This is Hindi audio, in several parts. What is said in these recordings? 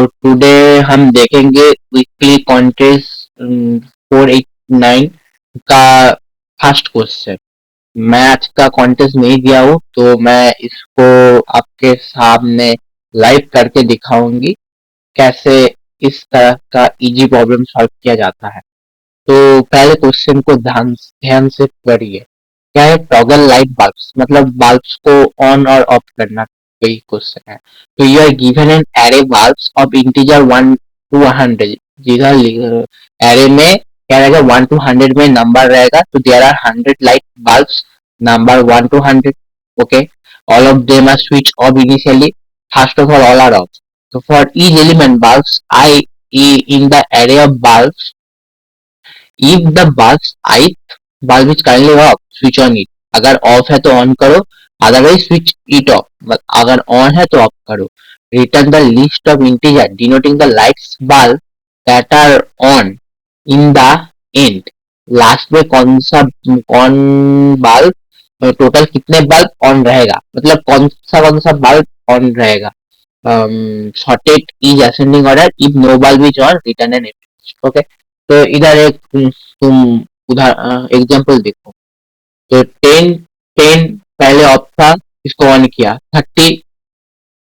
टुडे हम देखेंगे वीकली कॉन्टेस्ट 489 का फर्स्ट क्वेश्चन। मैं आज का कॉन्टेस्ट नहीं दिया हूँ तो मैं इसको आपके सामने लाइव करके दिखाऊंगी कैसे इस तरह का इजी प्रॉब्लम सॉल्व किया जाता है। तो पहले क्वेश्चन को ध्यान ध्यान से पढ़िए। क्या है टॉगल लाइट बल्ब्स, मतलब बल्ब्स को ऑन और ऑफ करना, वही क्वेश्चन है। तो you are given an array bulbs of integer 1 to 100। जिधर एरे में क्या रहेगा, 1 to 100 में नंबर रहेगा, तो there are 100 light bulbs number 1 to 100। Okay, all of them are switched off initially. First of all are off. So for each element bulbs I in the array of bulbs, if the bulb is currently off, switch on it। अगर ऑफ है तो ऑन करो, अदरवाइज स्विच इट ऑफ। अगर ऑन है तो ऑफ करो। Return the list of integer denoting the lights bulb that are on in the end. Last में कौन बल्ब, टोटल कितने बल्ब ऑन रहेगा, मतलब कौन सा बल्ब ऑन रहेगा। sorted is ascending order, if no bulb is on return an image। Okay, तो इधर एक तुम उदाहरण एग्जांपल देखो। तो 10 पहले ऑफ था, इसको ऑन किया। 30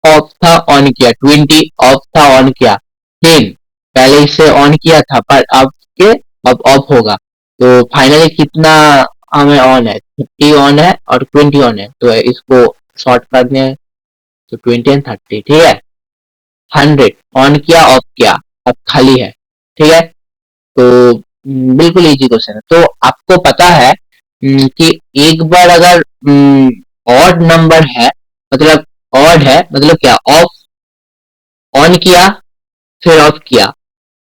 ऑफ था, ऑन किया। 20 ऑफ था, ऑन किया। 10 पहले इसे ऑन किया था पर अब ऑफ होगा। तो फाइनली कितना हमें ऑन है, 30 ऑन है और 20 ऑन है। तो इसको शॉर्ट करने हैं, तो 20 एंड 30, ठीक है। 100 ऑन किया, ऑफ किया, अब खाली है, ठीक है। तो बिल्कुल इजी क्वेश्चन है। तो आपको पता है कि एक बार अगर ऑड नंबर है, मतलब ऑड है मतलब क्या, ऑफ ऑन किया फिर ऑफ किया,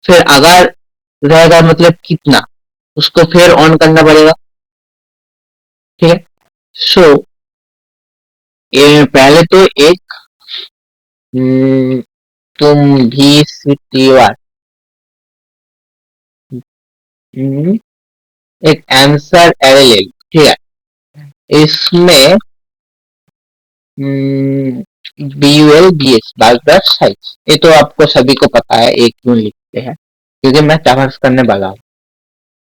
फिर अगर रहेगा मतलब कितना, उसको फिर ऑन करना पड़ेगा, ठीक है। सो पहले तो एक तुम भी एक आंसर एरे ले लो, ठीक है। इसमें B U L B S बायोग्राफ साइज, ये तो आपको सभी को पता है, एक क्यों लिखते हैं, क्योंकि मैं ट्रावर्स करने वाला हूँ।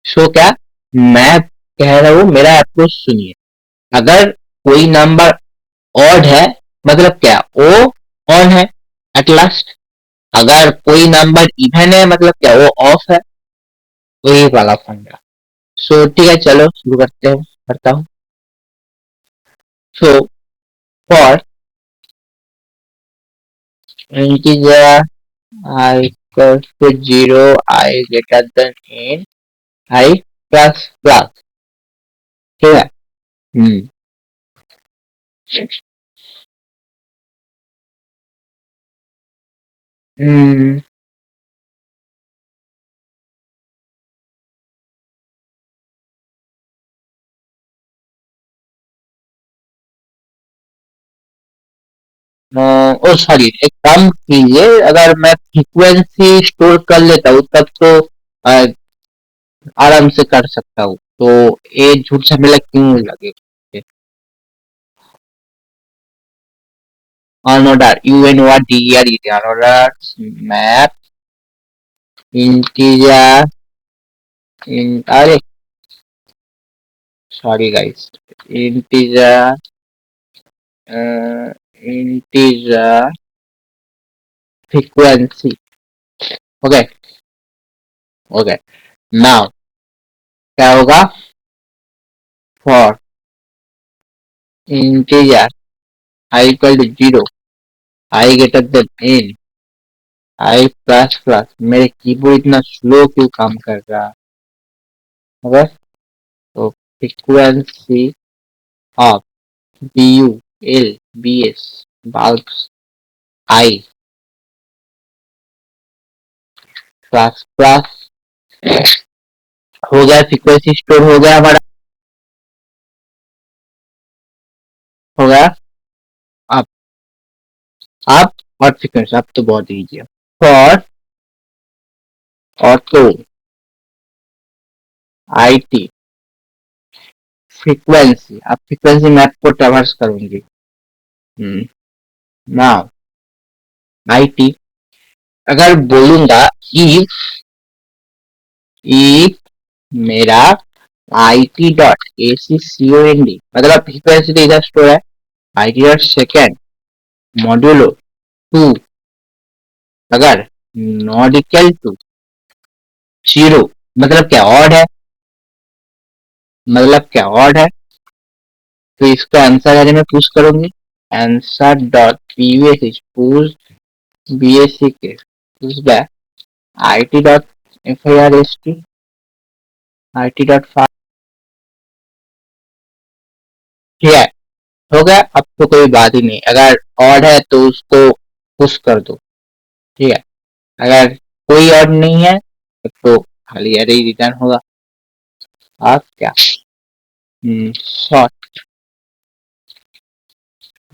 सो क्या मैं कह रहा हूँ, मेरा अप्रोच सुनिए। अगर कोई नंबर ऑड है मतलब क्या, वो ऑन है एट लास्ट। अगर कोई नंबर इवन है मतलब क्या, वो ऑफ है। वही वाला फंडा। सो ठीक है, चलो शुरू करता हूँ। So for integer I equals to 0, I greater than n, I plus plus, ठीक है। हम्म हम्म ओ सॉरी, एक काम कीजिए, अगर मैं फ्रीक्वेंसी स्टोर कर लेता हूँ तब तो अ, आराम से कर सकता हूँ। तो ये झूठ झमेला क्यों लगेगा। Unordered, UNORDER, unordered map integer in, अरे sorry guys, integer integer frequency. Okay okay, now क्या होगा, for integer I equal to 0, I greater than n, I plus plus. मेरे कीबोर्ड इतना स्लो क्यों काम कर रहा है। ओके, तो frequency of BULBS bulbs I plus plus हो गया, फ्रीक्वेंसी स्टोर हो गया हमारा, हो गया। अब आप और फ्रीक्वेंसी, अब तो बहुत इजी है। फॉर ऑटो IT फ्रीक्वेंसी, अब फ्रीक्वेंसी मैप को ट्रैवर्स करूंगी। नाउ IT अगर बोलूंगा if मेरा IT.ACCOND मतलब हिस्टोरिसिटी इधर स्टोर है IT. सेकेंड मॉड्यूलो 2 अगर नॉट इक्वल टू 0 मतलब क्या ऑड है, मतलब क्या ऑड है, तो इसका आंसर है मैं पुश करूंगी answer dot PVS is push BSC के push back IT dot FIRST IT dot ठीक है, हो गया। अब तो कोई बात ही नहीं, अगर ऑड है तो उसको पुश कर दो, ठीक है। अगर कोई ऑड नहीं है तो खाली अरे ही रिटर्न होगा। आप क्या शॉर्ट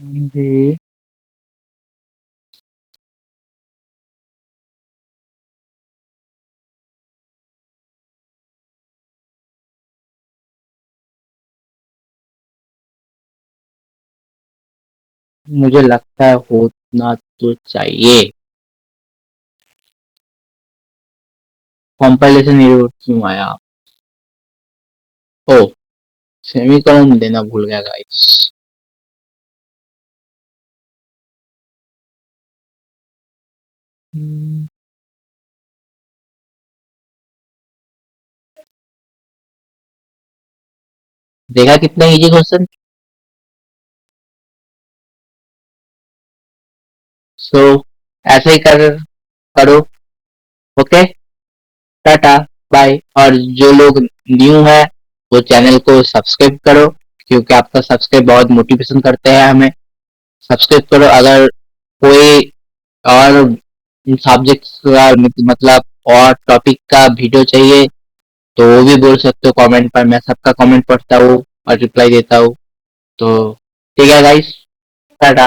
जी, मुझे लगता है होना तो चाहिए। कंपाइलेशन एरर क्यों आया? ओ, सेमीकोलन देना भूल गया गाइस। देखा कितना इजी क्वेश्चन। सो ऐसे ही करो। ओके, टाटा बाय। और जो लोग न्यू है वो चैनल को सब्सक्राइब करो, क्योंकि आपका सब्सक्राइब बहुत मोटिवेशन करते हैं हमें। सब्सक्राइब करो। अगर कोई और सब्जेक्ट का मतलब और टॉपिक का वीडियो चाहिए तो वो भी बोल सकते हो कमेंट पर, मैं सबका कमेंट पढ़ता हूँ और रिप्लाई देता हूँ। तो ठीक है गाइस, टाटा।